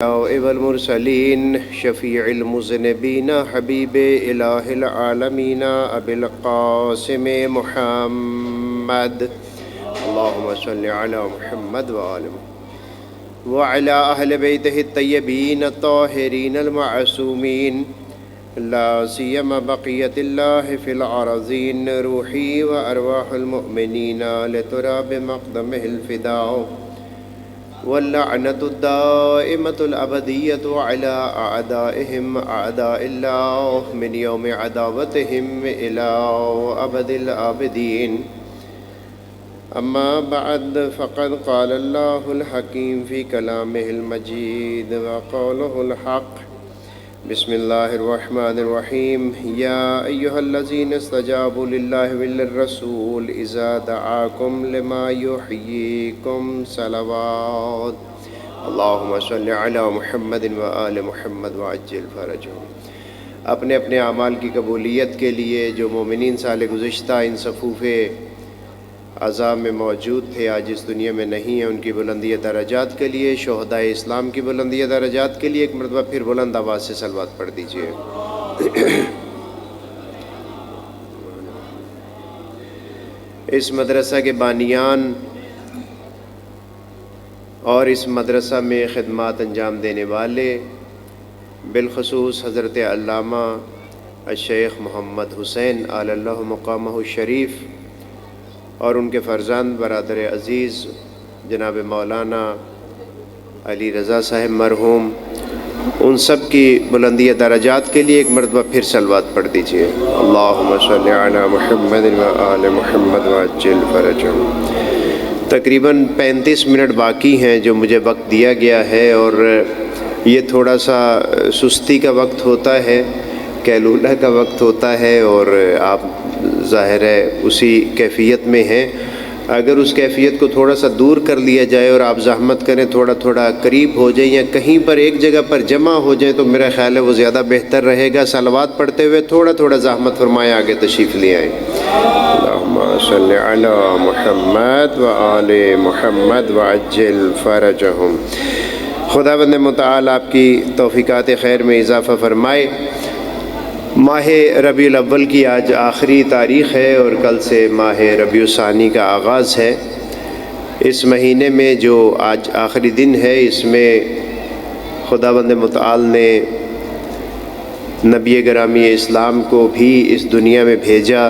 والمرسلين شفيع المذنبين حبيب إله العالمين أبي القاسم محمد اللهم صل على محمد وعلى أهل بيته الطيبين الطاهرين المعصومين لا سيما بقية الله في الأراضين روحي وأرواح المؤمنين لتراب مقدمه الفداء واللعنة الدائمة الأبدية على أعدائهم أعداء الله من يوم عداوتهم إلى أبد الآبدين. أما بعد فقد قال الله الحكيم في كلامه المجيد وقوله الحق. بسم الله الرحمن الرحيم. يا أيها الذين استجابوا لله وللرسول إذا دعاكم لما يحييكم صلوات اللهم صل على محمد وآل محمد وعجل فرجهم. اپنے اپنے اعمال کی قبولیت کے لیے جو مومنین سال گزشتہ ان صفوف عذاب میں موجود تھے، آج اس دنیا میں نہیں ہیں، ان کی بلندی درجات کے لیے، شہداء اسلام کی بلندی درجات کے لیے ایک مرتبہ پھر بلند آواز سے صلوات پڑھ دیجئے. اس مدرسہ کے بانیان اور اس مدرسہ میں خدمات انجام دینے والے بالخصوص حضرت علامہ الشیخ محمد حسین آل اللہ مقامہ الشریف اور ان کے فرزند برادر عزیز جناب مولانا علی رضا صاحب مرحوم، ان سب کی بلندی درجات کے لیے ایک مرتبہ پھر صلوات پڑھ دیجئے. اللہم صلی علی محمد و آل محمد وعجل فرجہم. تقریباً 35 منٹ باقی ہیں جو مجھے وقت دیا گیا ہے، اور یہ تھوڑا سا سستی کا وقت ہوتا ہے، کیلولہ کا وقت ہوتا ہے، اور آپ ظاہر ہے اسی کیفیت میں ہیں. اگر اس کیفیت کو تھوڑا سا دور کر لیا جائے اور آپ زحمت کریں، تھوڑا تھوڑا قریب ہو جائیں یا کہیں پر ایک جگہ پر جمع ہو جائیں تو میرا خیال ہے وہ زیادہ بہتر رہے گا. صلوات پڑھتے ہوئے تھوڑا تھوڑا زحمت فرمائیں، آگے تشریف لے آئیں. اللہم صلی علی محمد و آل محمد وعجل فرجہم. خداوند متعال آپ کی توفیقات خیر میں اضافہ فرمائے. ماہ ربیع الاول کی آج آخری تاریخ ہے اور کل سے ماہ ربیع الثانی کا آغاز ہے. اس مہینے میں جو آج آخری دن ہے، اس میں خداوند متعال نے نبی گرامی اسلام کو بھی اس دنیا میں بھیجا،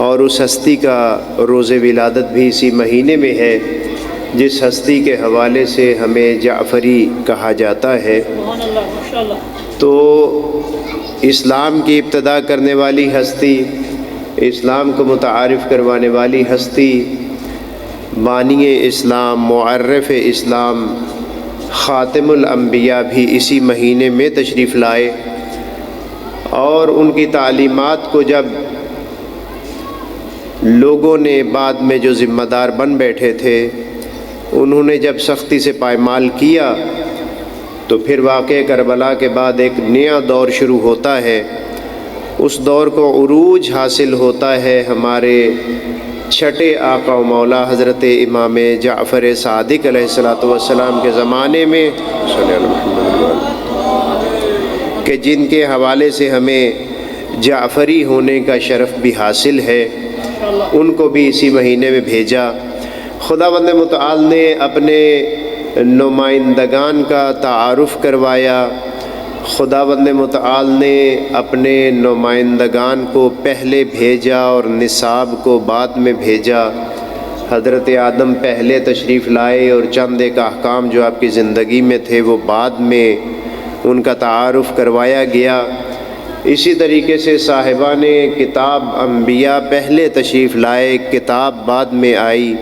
اور اس ہستی کا روز ولادت بھی اسی مہینے میں ہے جس ہستی کے حوالے سے ہمیں جعفری کہا جاتا ہے. تو اسلام کی ابتدا کرنے والی ہستی، اسلام کو متعارف کروانے والی ہستی، بانی اسلام، معرف اسلام، خاتم الانبیاء بھی اسی مہینے میں تشریف لائے. اور ان کی تعلیمات کو جب لوگوں نے بعد میں جو ذمہ دار بن بیٹھے تھے، انہوں نے جب سختی سے پائمال کیا تو پھر واقعہ کربلا کے بعد ایک نیا دور شروع ہوتا ہے. اس دور کو عروج حاصل ہوتا ہے ہمارے چھٹے آقا و مولا حضرت امام جعفر صادق علیہ السلام کے زمانے میں، کہ جن کے حوالے سے ہمیں جعفری ہونے کا شرف بھی حاصل ہے. ان کو بھی اسی مہینے میں بھیجا. خداوند متعال نے اپنے نمائندگان کا تعارف کروایا. خداوند متعال نے اپنے نمائندگان کو پہلے بھیجا اور نصاب کو بعد میں بھیجا. حضرت آدم پہلے تشریف لائے اور چند ایک احکام جو آپ کی زندگی میں تھے وہ بعد میں ان کا تعارف کروایا گیا. اسی طریقے سے صاحبان کتاب انبیاء پہلے تشریف لائے، کتاب بعد میں آئی.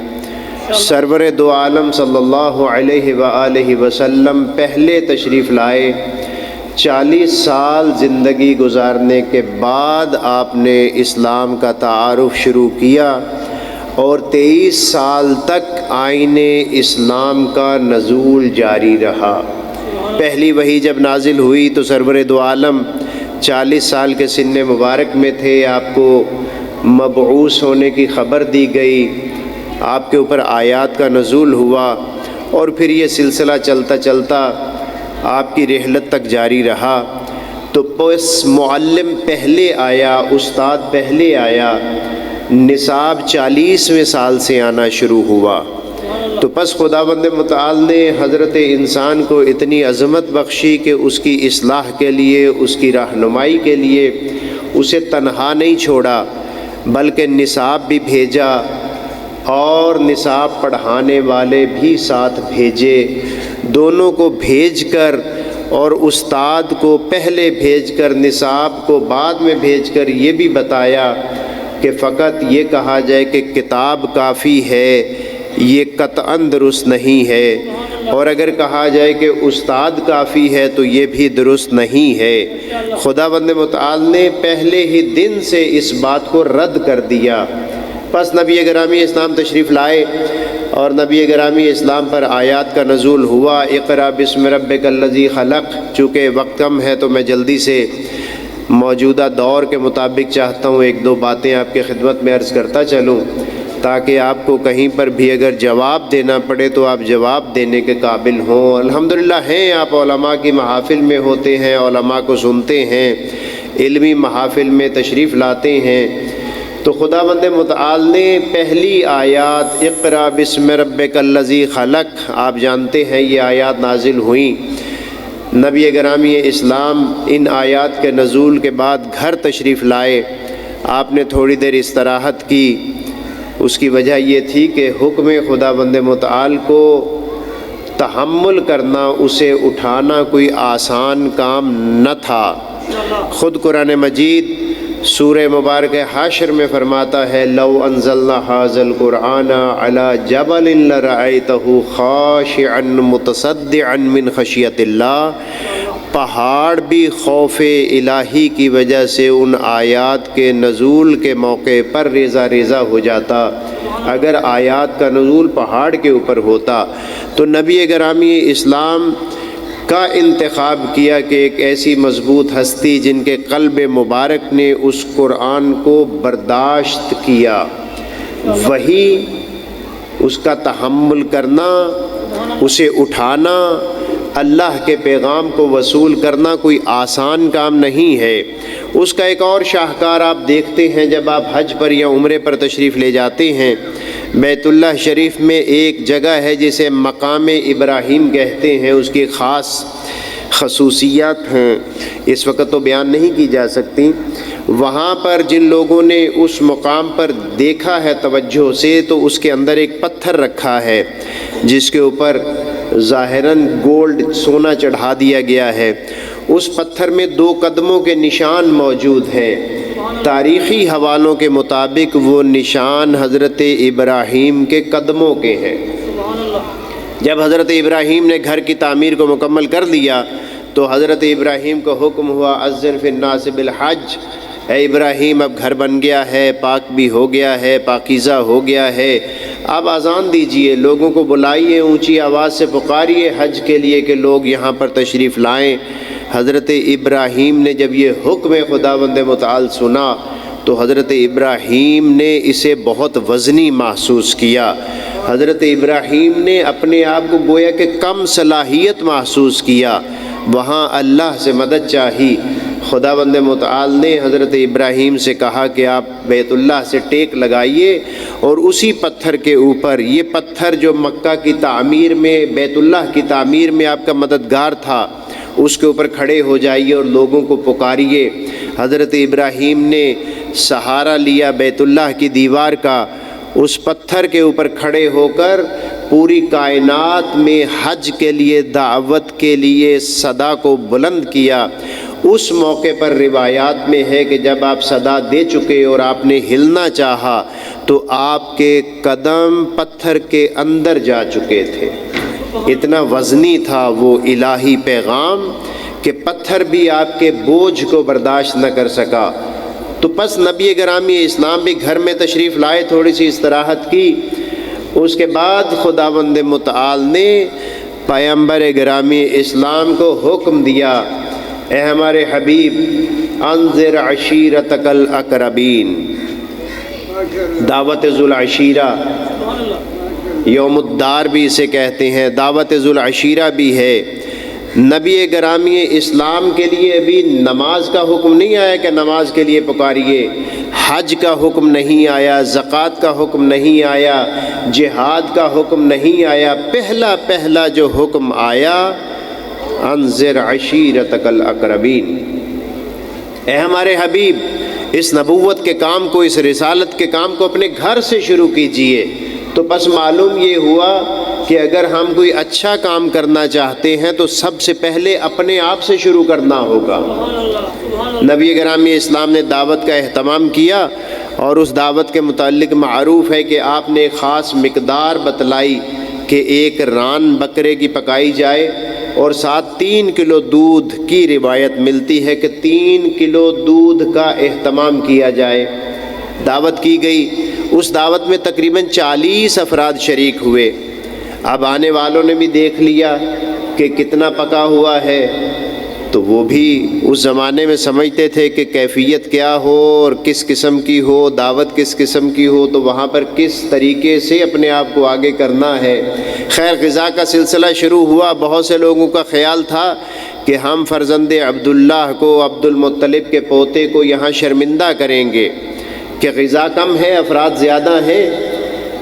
سرور دو عالم صلی اللہ علیہ وآلہ وسلم پہلے تشریف لائے. 40 سال زندگی گزارنے کے بعد آپ نے اسلام کا تعارف شروع کیا، اور 23 سال تک آئین اسلام کا نزول جاری رہا. پہلی وحی جب نازل ہوئی تو سرور دو عالم 40 سال کے سن مبارک میں تھے. آپ کو مبعوث ہونے کی خبر دی گئی، آپ کے اوپر آیات کا نزول ہوا، اور پھر یہ سلسلہ چلتا چلتا آپ کی رحلت تک جاری رہا، تو بس معلم پہلے آیا، استاد پہلے آیا، نصاب 40ویں سال سے آنا شروع ہوا۔ تو پس خداوند متعال نے حضرت انسان کو اتنی عظمت بخشی کہ اس کی اصلاح کے لیے، اس کی رہنمائی کے لیے اسے تنہا نہیں چھوڑا، بلکہ نصاب بھی بھیجا اور نصاب پڑھانے والے بھی ساتھ بھیجے۔ دونوں کو بھیج کر اور استاد کو پہلے بھیج کر نصاب کو بعد میں بھیج کر یہ بھی بتایا کہ فقط یہ کہا جائے کہ کتاب کافی ہے، یہ قطعاً درست نہیں ہے، اور اگر کہا جائے کہ استاد کافی ہے تو یہ بھی درست نہیں ہے۔ خداوند متعال نے پہلے ہی دن سے اس بات کو رد کر دیا۔ پس نبی گرامی اسلام تشریف لائے اور نبی گرامی اسلام پر آیات کا نزول ہوا، اقرأ بسم ربک الذی خلق۔ چونکہ وقت کم ہے تو میں جلدی سے موجودہ دور کے مطابق چاہتا ہوں ایک دو باتیں آپ کی خدمت میں عرض کرتا چلوں، تاکہ آپ کو کہیں پر بھی اگر جواب دینا پڑے تو آپ جواب دینے کے قابل ہوں۔ الحمدللہ ہیں آپ علماء کی محافل میں ہوتے ہیں، علماء کو سنتے ہیں، علمی محافل میں تشریف لاتے ہیں۔ تو خداوند متعال نے پہلی آیات اقرأ بسم ربک الذی خلق، آپ جانتے ہیں یہ آیات نازل ہوئیں۔ نبی گرامی اسلام ان آیات کے نزول کے بعد گھر تشریف لائے، آپ نے تھوڑی دیر استراحت کی۔ اس کی وجہ یہ تھی کہ حکم خداوند متعال کو تحمل کرنا، اسے اٹھانا کوئی آسان کام نہ تھا۔ خود قرآن مجید سورہ مبارک حشر میں فرماتا ہے لو انزلنا ھذا القرآن علی جبل لرأیتہ خاشعا متصدعا من خشیۃ اللہ، پہاڑ بھی خوف الہی کی وجہ سے ان آیات کے نزول کے موقع پر ریزہ ریزہ ہو جاتا۔ اگر آیات کا نزول پہاڑ کے اوپر ہوتا تو نبی گرامی اسلام کا انتخاب کیا کہ ایک ایسی مضبوط ہستی جن کے قلب مبارک نے اس قرآن کو برداشت کیا، وہی اس کا تحمل کرنا، اسے اٹھانا، اللہ کے پیغام کو وصول کرنا کوئی آسان کام نہیں ہے۔ اس کا ایک اور شاہکار آپ دیکھتے ہیں جب آپ حج پر یا عمرے پر تشریف لے جاتے ہیں، بیت اللہ شریف میں ایک جگہ ہے جسے مقام ابراہیم کہتے ہیں، اس کی خاص خصوصیات ہیں، اس وقت تو بیان نہیں کی جا سکتی۔ وہاں پر جن لوگوں نے اس مقام پر دیکھا ہے توجہ سے تو اس کے اندر ایک پتھر رکھا ہے جس کے اوپر ظاہراً گولڈ سونا چڑھا دیا گیا ہے۔ اس پتھر میں 2 قدموں کے نشان موجود ہیں۔ تاریخی حوالوں کے مطابق وہ نشان حضرت ابراہیم کے قدموں کے ہیں۔ جب حضرت ابراہیم نے گھر کی تعمیر کو مکمل کر لیا تو حضرت ابراہیم کو حکم ہوا اذن فی الناس بالحج، اے ابراہیم اب گھر بن گیا ہے، پاک بھی ہو گیا ہے، پاکیزہ ہو گیا ہے، اب اذان دیجئے، لوگوں کو بلائیے، اونچی آواز سے پکاریے حج کے لیے کہ لوگ یہاں پر تشریف لائیں۔ حضرت ابراہیم نے جب یہ حکم خداوند متعال سنا تو حضرت ابراہیم نے اسے بہت وزنی محسوس کیا۔ حضرت ابراہیم نے اپنے آپ کو گویا کہ کم صلاحیت محسوس کیا، وہاں اللہ سے مدد چاہی۔ خداوند متعال نے حضرت ابراہیم سے کہا کہ آپ بیت اللہ سے ٹیک لگائیے اور اسی پتھر کے اوپر، یہ پتھر جو مکہ کی تعمیر میں، بیت اللہ کی تعمیر میں آپ کا مددگار تھا، اس کے اوپر کھڑے ہو جائیے اور لوگوں کو پکاریے۔ حضرت ابراہیم نے سہارا لیا بیت اللہ کی دیوار کا، اس پتھر کے اوپر کھڑے ہو کر پوری کائنات میں حج کے لیے، دعوت کے لیے صدا کو بلند کیا۔ اس موقع پر روایات میں ہے کہ جب آپ صدا دے چکے اور آپ نے ہلنا چاہا تو آپ کے قدم پتھر کے اندر جا چکے تھے، اتنا وزنی تھا وہ الہی پیغام کہ پتھر بھی آپ کے بوجھ کو برداشت نہ کر سکا۔ تو پس نبی گرامی اسلام بھی گھر میں تشریف لائے، تھوڑی سی استراحت کی۔ اس کے بعد خداوند متعال نے پیغمبر گرامی اسلام کو حکم دیا، اے ہمارے حبیب انذر عشیرتک الاقربین، دعوت ذوالعشیرہ، یوم الدار بھی اسے کہتے ہیں، دعوت ذوالعشیرہ بھی ہے۔ نبی گرامی اسلام کے لیے ابھی نماز کا حکم نہیں آیا کہ نماز کے لیے پکاریے، حج کا حکم نہیں آیا، زکوٰۃ کا حکم نہیں آیا، جہاد کا حکم نہیں آیا۔ پہلا جو حکم آیا، انذر عشیرتک الاقربین، اے ہمارے حبیب اس نبوت کے کام کو، اس رسالت کے کام کو اپنے گھر سے شروع کیجئے۔ تو بس معلوم یہ ہوا کہ اگر ہم کوئی اچھا کام کرنا چاہتے ہیں تو سب سے پہلے اپنے آپ سے شروع کرنا ہوگا۔ نبی گرامی اسلام نے دعوت کا اہتمام کیا، اور اس دعوت کے متعلق معروف ہے کہ آپ نے خاص مقدار بتلائی کہ ایک ران بکرے کی پکائی جائے، اور ساتھ 3 کلو دودھ کی روایت ملتی ہے کہ 3 کلو دودھ کا اہتمام کیا جائے۔ دعوت کی گئی، اس دعوت میں تقریباً 40 افراد شریک ہوئے۔ اب آنے والوں نے بھی دیکھ لیا کہ کتنا پکا ہوا ہے، تو وہ بھی اس زمانے میں سمجھتے تھے کہ کیفیت کیا ہو اور کس قسم کی ہو، دعوت کس قسم کی ہو، تو وہاں پر کس طریقے سے اپنے آپ کو آگے کرنا ہے۔ خیر، غذا کا سلسلہ شروع ہوا۔ بہت سے لوگوں کا خیال تھا کہ ہم فرزند عبداللہ کو، عبد المطلب کے پوتے کو یہاں شرمندہ کریں گے کہ غذا کم ہے، افراد زیادہ ہیں،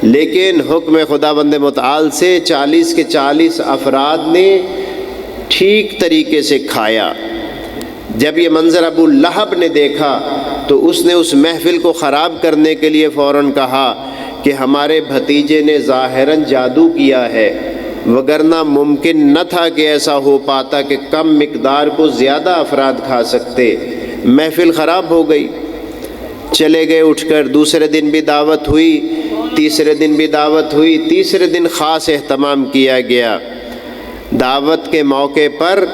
لیکن حکم خداوند متعال سے 40 کے 40 افراد نے ٹھیک طریقے سے کھایا۔ جب یہ منظر ابو لہب نے دیکھا تو اس نے اس محفل کو خراب کرنے کے لیے فوراً کہا کہ ہمارے بھتیجے نے ظاہراً جادو کیا ہے، وگرنہ ممکن نہ تھا کہ ایسا ہو پاتا کہ کم مقدار کو زیادہ افراد کھا سکتے۔ محفل خراب ہو گئی۔ چلے گئے اٹھ کر۔ دوسرے دن بھی دعوت ہوئی، تیسرے دن بھی دعوت ہوئی، تیسرے دن خاص اہتمام کیا گیا۔ دعوت کے موقع پر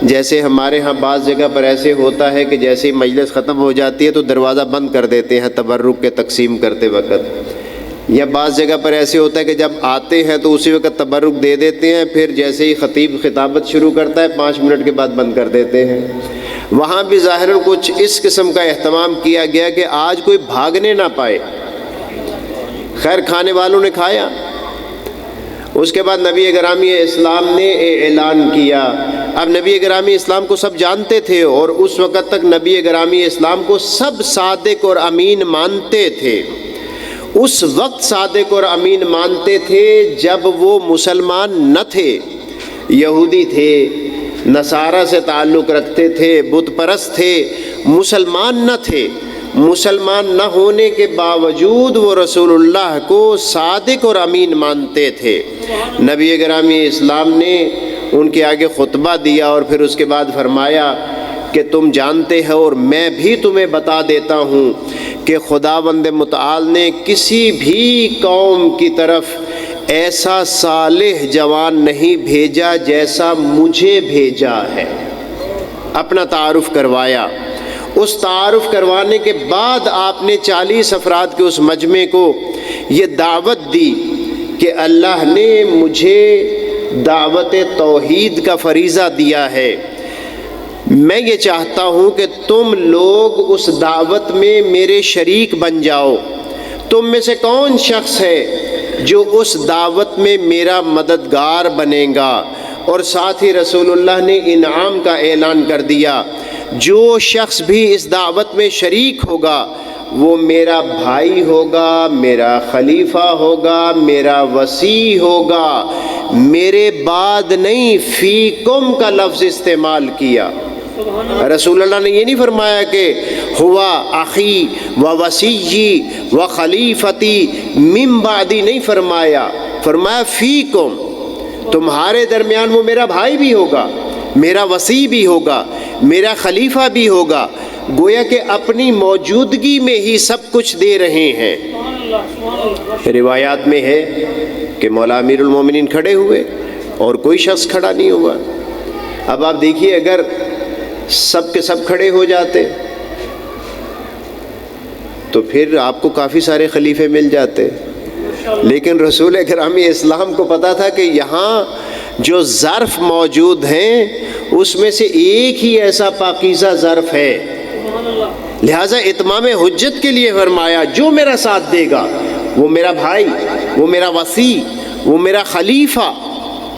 جیسے ہمارے ہاں بعض جگہ پر ایسے ہوتا ہے کہ جیسے ہی مجلس ختم ہو جاتی ہے تو دروازہ بند کر دیتے ہیں تبرک کے تقسیم کرتے وقت، یا بعض جگہ پر ایسے ہوتا ہے کہ جب آتے ہیں تو اسی وقت تبرک دے دیتے ہیں، پھر جیسے ہی خطیب خطابت شروع کرتا ہے 5 منٹ کے بعد بند کر دیتے ہیں۔ وہاں بھی ظاہراً کچھ اس قسم کا اہتمام کیا گیا کہ آج کوئی بھاگنے نہ پائے۔ خیر، کھانے والوں نے کھایا۔ اس کے بعد نبی گرامی اسلام نے اعلان کیا۔ اب نبی گرامی اسلام کو سب جانتے تھے، اور اس وقت تک نبی گرامی اسلام کو سب صادق اور امین مانتے تھے۔ اس وقت صادق اور امین مانتے تھے جب وہ مسلمان نہ تھے، یہودی تھے، نصارہ سے تعلق رکھتے تھے، بت پرست تھے، مسلمان نہ تھے۔ مسلمان نہ ہونے کے باوجود وہ رسول اللہ کو صادق اور امین مانتے تھے۔ نبی گرامی اسلام نے ان کے آگے خطبہ دیا، اور پھر اس کے بعد فرمایا کہ تم جانتے ہو اور میں بھی تمہیں بتا دیتا ہوں کہ خداوند متعال نے کسی بھی قوم کی طرف ایسا صالح جوان نہیں بھیجا جیسا مجھے بھیجا ہے۔ اپنا تعارف کروایا۔ اس تعارف کروانے کے بعد آپ نے 40 افراد کے اس مجمع کو یہ دعوت دی کہ اللہ نے مجھے دعوت توحید کا فریضہ دیا ہے، میں یہ چاہتا ہوں کہ تم لوگ اس دعوت میں میرے شریک بن جاؤ۔ تم میں سے کون شخص ہے جو اس دعوت میں میرا مددگار بنے گا؟ اور ساتھ ہی رسول اللہ نے انعام کا اعلان کر دیا، جو شخص بھی اس دعوت میں شریک ہوگا وہ میرا بھائی ہوگا، میرا خلیفہ ہوگا، میرا وصی ہوگا۔ میرے بعد نہیں، فیکم کا لفظ استعمال کیا۔ رسول اللہ نے یہ نہیں فرمایا کہ ہوا اخی و وصی و خلیفتی من بعدی، نہیں فرمایا، فرمایا فیکم، تمہارے درمیان وہ میرا بھائی بھی ہوگا، میرا وصی بھی ہوگا، میرا خلیفہ بھی ہوگا۔ گویا کہ اپنی موجودگی میں ہی سب کچھ دے رہے ہیں۔ روایات میں ہے کہ مولا امیر المومنین کھڑے ہوئے اور کوئی شخص کھڑا نہیں ہوا۔ اب آپ دیکھیے، اگر سب کے سب کھڑے ہو جاتے تو پھر آپ کو کافی سارے خلیفے مل جاتے، لیکن رسول اکرام اسلام کو پتا تھا کہ یہاں جو ظرف موجود ہیں اس میں سے ایک ہی ایسا پاکیزہ ظرف ہے، لہٰذا اتمام حجت کے لیے فرمایا جو میرا ساتھ دے گا وہ میرا بھائی، وہ میرا وصی، وہ میرا خلیفہ۔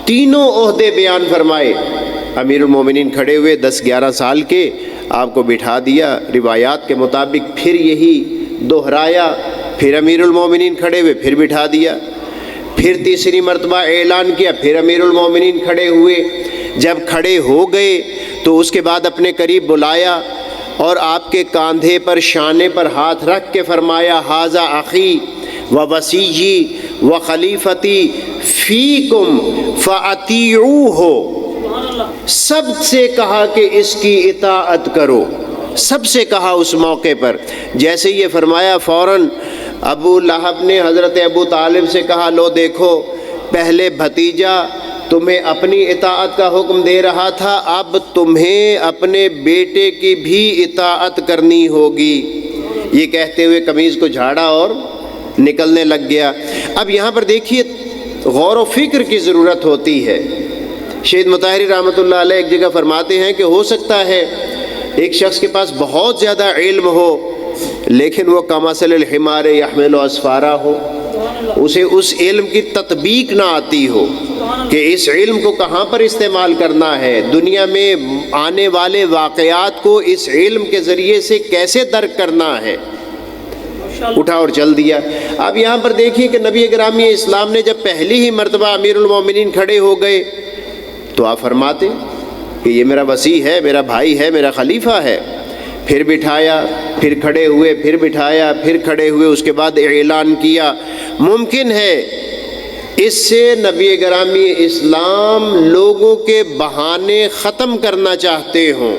تینوں عہدے بیان فرمائے، امیر المومنین کھڑے ہوئے 10-11 سال کے، آپ کو بٹھا دیا روایات کے مطابق، پھر یہی دہرایا، پھر امیر المومنین کھڑے ہوئے، پھر بٹھا دیا، پھر تیسری مرتبہ اعلان کیا، پھر امیر المومنین کھڑے ہوئے۔ جب کھڑے ہو گئے تو اس کے بعد اپنے قریب بلایا اور آپ کے کاندھے پر شانے پر ہاتھ رکھ کے فرمایا ھذا اخی و وصیی و خلیفتی فیکم فاطیعوہ، سب سے کہا کہ اس کی اطاعت کرو، سب سے کہا اس موقع پر۔ جیسے یہ فرمایا فوراً ابو لہب نے حضرت ابو طالب سے کہا لو دیکھو، پہلے بھتیجا تمہیں اپنی اطاعت کا حکم دے رہا تھا، اب تمہیں اپنے بیٹے کی بھی اطاعت کرنی ہوگی۔ یہ کہتے ہوئے قمیض کو جھاڑا اور نکلنے لگ گیا۔ اب یہاں پر دیکھیے غور و فکر کی ضرورت ہوتی ہے۔ شہید مطہری رحمۃ اللہ علیہ ایک جگہ فرماتے ہیں کہ ہو سکتا ہے ایک شخص کے پاس بہت زیادہ علم ہو لیکن وہ کمثل الحمار یحمل اسفارا ہو، اسے اس علم کی تطبیق نہ آتی ہو کہ اس علم کو کہاں پر استعمال کرنا ہے، دنیا میں آنے والے واقعات کو اس علم کے ذریعے سے کیسے درک کرنا ہے، اٹھا اور چل دیا۔ اب یہاں پر دیکھیے کہ نبی گرامی اسلام نے جب پہلی ہی مرتبہ امیر المومنین کھڑے ہو گئے تو آپ فرماتے کہ یہ میرا وصی ہے، میرا بھائی ہے، میرا خلیفہ ہے، پھر بٹھایا، پھر کھڑے ہوئے، پھر بٹھایا، پھر کھڑے ہوئے، اس کے بعد اعلان کیا۔ ممکن ہے اس سے نبی گرامی اسلام لوگوں کے بہانے ختم کرنا چاہتے ہوں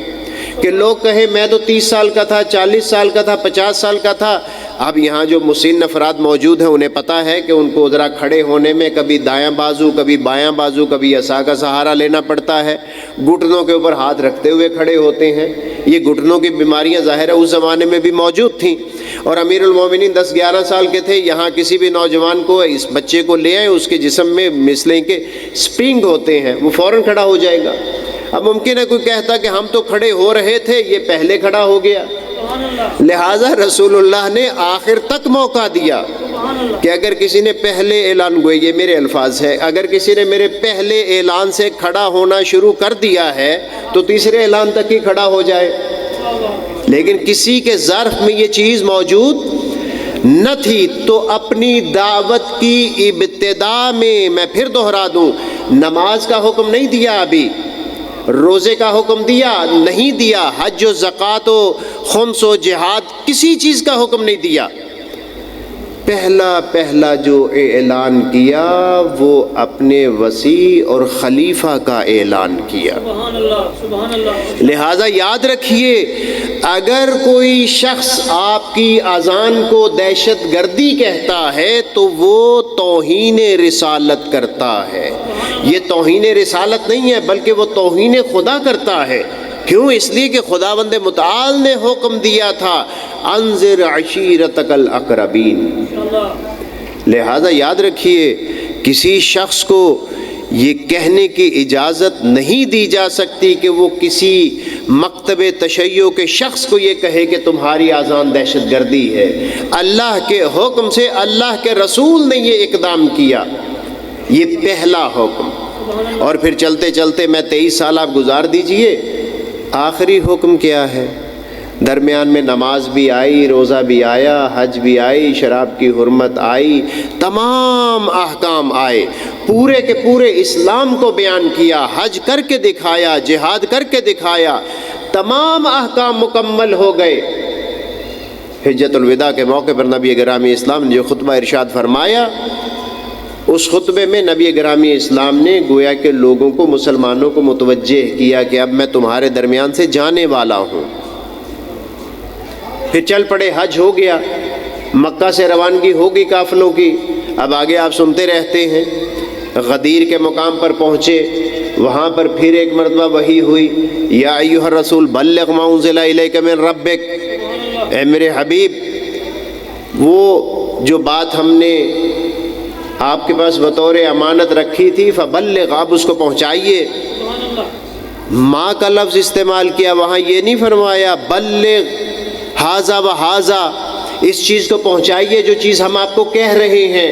کہ لوگ کہیں میں تو 30 سال کا تھا، 40 سال کا تھا، 50 سال کا تھا۔ اب یہاں جو مسن افراد موجود ہیں انہیں پتہ ہے کہ ان کو ذرا کھڑے ہونے میں کبھی دایاں بازو، کبھی بایاں بازو، کبھی عصا کا سہارا لینا پڑتا ہے، گھٹنوں کے اوپر ہاتھ رکھتے ہوئے کھڑے ہوتے ہیں۔ یہ گھٹنوں کی بیماریاں ظاہر ہے اس زمانے میں بھی موجود تھیں، اور امیر المومنین 10-11 سال کے تھے۔ یہاں کسی بھی نوجوان کو، اس بچے کو لے آئیں، اس کے جسم میں مثلیں کہ سپرنگ ہوتے ہیں، وہ فوراً کھڑا ہو جائے گا۔ اب ممکن ہے کوئی کہتا کہ ہم تو کھڑے ہو رہے تھے، یہ پہلے کھڑا ہو گیا، لہٰذا رسول اللہ نے آخر تک موقع دیا کہ اگر کسی نے پہلے اعلان ہوئے، یہ میرے الفاظ ہے، اگر کسی نے میرے پہلے اعلان سے کھڑا ہونا شروع کر دیا ہے تو تیسرے اعلان تک ہی کھڑا ہو جائے۔ لیکن کسی کے ظرف میں یہ چیز موجود نہ تھی تو اپنی دعوت کی ابتدا میں پھر دہرا دوں، نماز کا حکم نہیں دیا، ابھی روزے کا حکم دیا نہیں دیا، حج و زکوٰۃ و خمس و جہاد کسی چیز کا حکم نہیں دیا۔ پہلا جو اعلان کیا وہ اپنے وصی اور خلیفہ کا اعلان کیا۔ لہٰذا یاد رکھیے، اگر کوئی شخص آپ کی اذان کو دہشت گردی کہتا ہے تو وہ توہین رسالت کرتا ہے۔ یہ توہین رسالت نہیں ہے بلکہ وہ توہین خدا کرتا ہے۔ کیوں؟ اس لیے کہ خداوند متعال نے حکم دیا تھا انذر عشیرتک الاقربین۔ لہذا یاد رکھیے، کسی شخص کو یہ کہنے کی اجازت نہیں دی جا سکتی کہ وہ کسی مکتب تشیع کے شخص کو یہ کہے کہ تمہاری اذان دہشت گردی ہے۔ اللہ کے حکم سے اللہ کے رسول نے یہ اقدام کیا، یہ پہلا حکم۔ اور پھر چلتے چلتے میں 23 سال آپ گزار دیجئے، آخری حکم کیا ہے؟ درمیان میں نماز بھی آئی، روزہ بھی آیا، حج بھی آئی، شراب کی حرمت آئی، تمام احکام آئے، پورے کے پورے اسلام کو بیان کیا، حج کر کے دکھایا، جہاد کر کے دکھایا، تمام احکام مکمل ہو گئے۔ حجۃ الوداع کے موقع پر نبی گرامی اسلام نے جو خطبہ ارشاد فرمایا، اس خطبے میں نبی گرامی اسلام نے گویا کہ لوگوں کو، مسلمانوں کو متوجہ کیا کہ اب میں تمہارے درمیان سے جانے والا ہوں۔ پھر چل پڑے، حج ہو گیا، مکہ سے روانگی ہوگی قافلوں کی۔ اب آگے آپ سنتے رہتے ہیں، غدیر کے مقام پر پہنچے، وہاں پر پھر ایک مرتبہ وحی ہوئی، یا ایھا الرسول بلغ ما انزل الیک من ربک، اے میرے حبیب، وہ جو بات ہم نے آپ کے پاس بطور امانت رکھی تھی، فبلغ، آپ اس کو پہنچائیے۔ ماں کا لفظ استعمال کیا، وہاں یہ نہیں فرمایا بلغ ھذا و ھذا، اس چیز کو پہنچائیے جو چیز ہم آپ کو کہہ رہے ہیں،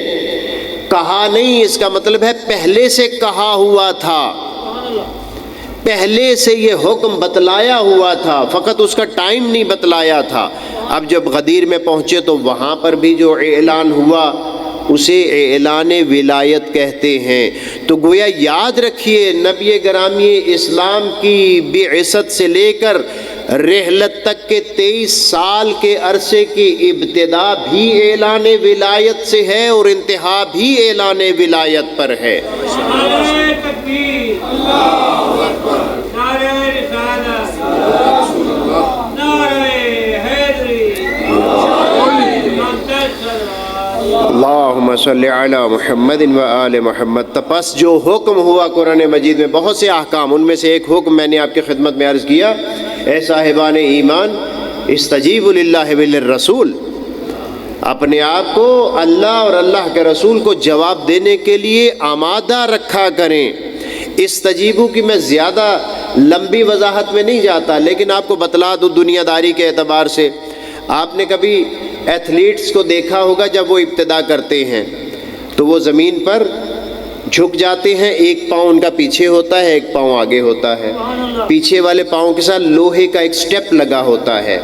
کہا نہیں، اس کا مطلب ہے پہلے سے کہا ہوا تھا، پہلے سے یہ حکم بتلایا ہوا تھا، فقط اس کا ٹائم نہیں بتلایا تھا۔ اب جب غدیر میں پہنچے تو وہاں پر بھی جو اعلان ہوا اسے اعلان ولایت کہتے ہیں۔ تو گویا یاد رکھیے نبی گرامی اسلام کی بعثت سے لے کر رحلت تک کے 23 سال کے عرصے کی ابتدا بھی اعلان ولایت سے ہے اور انتہا بھی اعلان ولایت پر ہے۔ اللہم صلی علی محمد و آل محمد۔ تپس جو حکم ہوا قرآن مجید میں بہت سے احکام، ان میں سے ایک حکم میں نے آپ کی خدمت میں عرض کیا، اے صاحبان ایمان استجیبوا للہ وللرسول، اپنے آپ کو اللہ اور اللہ کے رسول کو جواب دینے کے لیے آمادہ رکھا کریں۔ استجیبو کی میں زیادہ لمبی وضاحت میں نہیں جاتا، لیکن آپ کو بتلا دوں دنیا داری کے اعتبار سے۔ آپ نے کبھی ایتھلیٹس کو دیکھا ہوگا جب وہ ابتدا کرتے ہیں تو وہ زمین پر جھک جاتے ہیں، ایک پاؤں ان کا پیچھے ہوتا ہے، ایک پاؤں آگے ہوتا ہے، پیچھے والے پاؤں کے ساتھ لوہے کا ایک سٹیپ لگا ہوتا ہے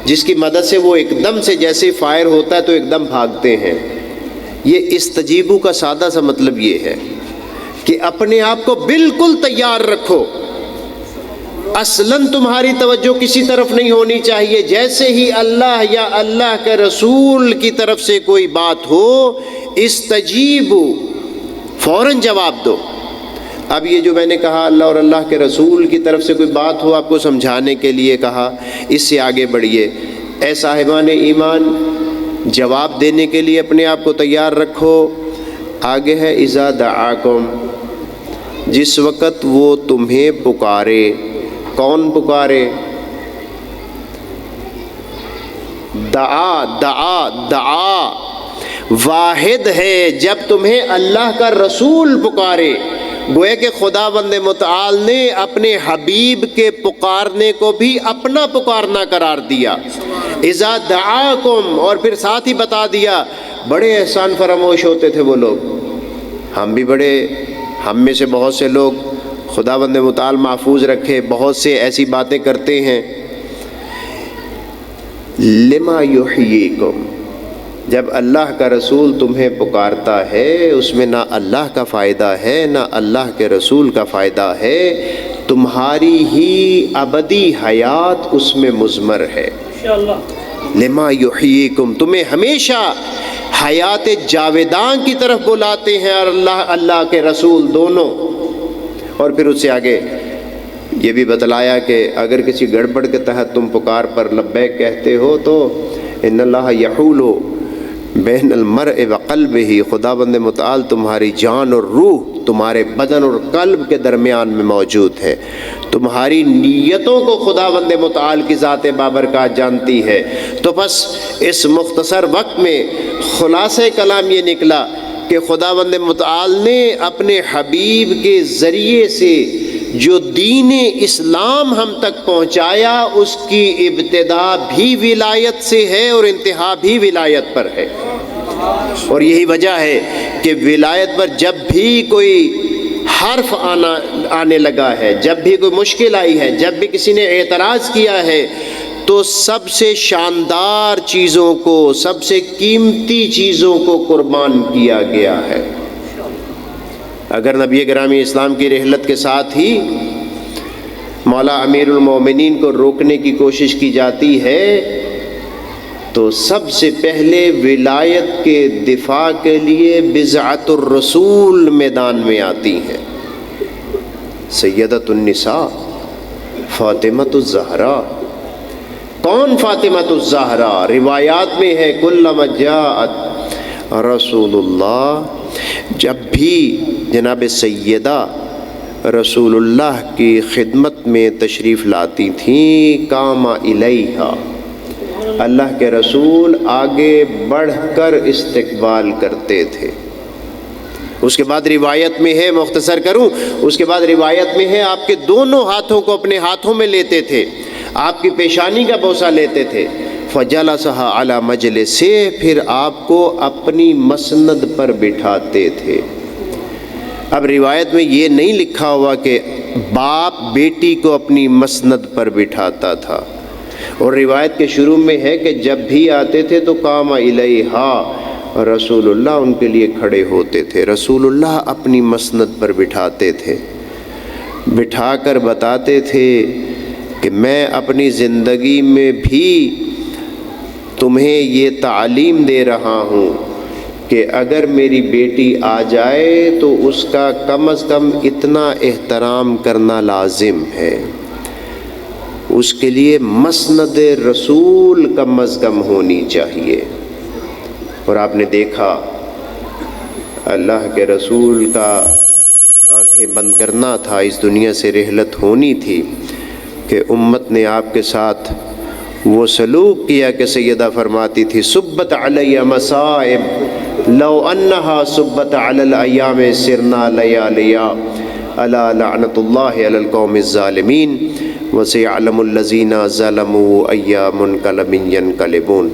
جس کی مدد سے وہ ایک دم سے جیسے فائر ہوتا ہے تو ایک دم بھاگتے ہیں۔ یہ استجیبو کا سادہ سا مطلب یہ ہے کہ اپنے آپ کو بالکل تیار رکھو، اصلاً تمہاری توجہ کسی طرف نہیں ہونی چاہیے، جیسے ہی اللہ یا اللہ کے رسول کی طرف سے کوئی بات ہو استجیبو، فوراً جواب دو۔ اب یہ جو میں نے کہا اللہ اور اللہ کے رسول کی طرف سے کوئی بات ہو آپ کو سمجھانے کے لیے کہا، اس سے آگے بڑھیے۔ اے صاحبان ایمان جواب دینے کے لیے اپنے آپ کو تیار رکھو۔ آگے ہے اذا دعاکم، جس وقت وہ تمہیں پکارے۔ کون پکارے؟ دعا دعا دعا واحد ہے جب تمہیں اللہ کا رسول پکارے۔ گویا کہ خداوند متعال نے اپنے حبیب کے پکارنے کو بھی اپنا پکارنا قرار دیا، اذا دعاکم، اور پھر ساتھ ہی بتا دیا بڑے احسان فراموش ہوتے تھے وہ لوگ۔ ہم میں سے بہت سے لوگ خداوند متعال محفوظ رکھے بہت سے ایسی باتیں کرتے ہیں۔ لما یحییکم، جب اللہ کا رسول تمہیں پکارتا ہے اس میں نہ اللہ کا فائدہ ہے نہ اللہ کے رسول کا فائدہ ہے، تمہاری ہی ابدی حیات اس میں مضمر ہے۔ لما یحییکم، تمہیں ہمیشہ حیات جاویدان کی طرف بلاتے ہیں اور اللہ کے رسول دونوں۔ اور پھر اس سے آگے یہ بھی بتلایا کہ اگر کسی گڑبڑ کے تحت تم پکار پر لبیک کہتے ہو تو ان اللہ یحول بین المرء وقلبہ، خداوند متعال تمہاری جان اور روح تمہارے بدن اور قلب کے درمیان میں موجود ہے۔ تمہاری نیتوں کو خداوند متعال کی ذات بابرکات جانتی ہے۔ تو بس اس مختصر وقت میں خلاصہ کلام یہ نکلا کہ خداوند متعال نے اپنے حبیب کے ذریعے سے جو دین اسلام ہم تک پہنچایا اس کی ابتدا بھی ولایت سے ہے اور انتہا بھی ولایت پر ہے۔ اور یہی وجہ ہے کہ ولایت پر جب بھی کوئی حرف آنے لگا ہے، جب بھی کوئی مشکل آئی ہے، جب بھی کسی نے اعتراض کیا ہے تو سب سے شاندار چیزوں کو، سب سے قیمتی چیزوں کو قربان کیا گیا ہے۔ اگر نبی گرامی اسلام کی رحلت کے ساتھ ہی مولا امیر المومنین کو روکنے کی کوشش کی جاتی ہے تو سب سے پہلے ولایت کے دفاع کے لیے بضعۃ الرسول میدان میں آتی ہیں۔ سیدۃ النساء فاطمۃ الزہرا۔ کون فاطمۃ الزہرا؟ روایات میں ہے کلما جاءت رسول اللہ، جب بھی جناب سیدہ رسول اللہ کی خدمت میں تشریف لاتی تھیں قام الیہا، اللہ کے رسول آگے بڑھ کر استقبال کرتے تھے۔ اس کے بعد روایت میں ہے، مختصر کروں، اس کے بعد روایت میں ہے آپ کے دونوں ہاتھوں کو اپنے ہاتھوں میں لیتے تھے، آپ کی پیشانی کا بوسہ لیتے تھے، فجلسہا علی مجلسہ، پھر آپ کو اپنی مسند پر بٹھاتے تھے۔ اب روایت میں یہ نہیں لکھا ہوا کہ باپ بیٹی کو اپنی مسند پر بٹھاتا تھا، اور روایت کے شروع میں ہے کہ جب بھی آتے تھے تو قام الیہا، رسول اللہ ان کے لیے کھڑے ہوتے تھے۔ رسول اللہ اپنی مسند پر بٹھاتے تھے، بٹھا کر بتاتے تھے کہ میں اپنی زندگی میں بھی تمہیں یہ تعلیم دے رہا ہوں کہ اگر میری بیٹی آ جائے تو اس کا کم از کم اتنا احترام کرنا لازم ہے، اس کے لیے مسند رسول کم از کم ہونی چاہیے۔ اور آپ نے دیکھا اللہ کے رسول کا آنکھیں بند کرنا تھا، اس دنیا سے رحلت ہونی تھی، کہ امت نے آپ کے ساتھ وہ سلوک کیا کہ سیدہ فرماتی تھی سبت علی مصائب لو انہا سبت علی الایام سرنا لیالیا الا لعنت اللہ علی القوم الظالمین وسیعلم الذین ظلموا ایام منقلب ینقلبون۔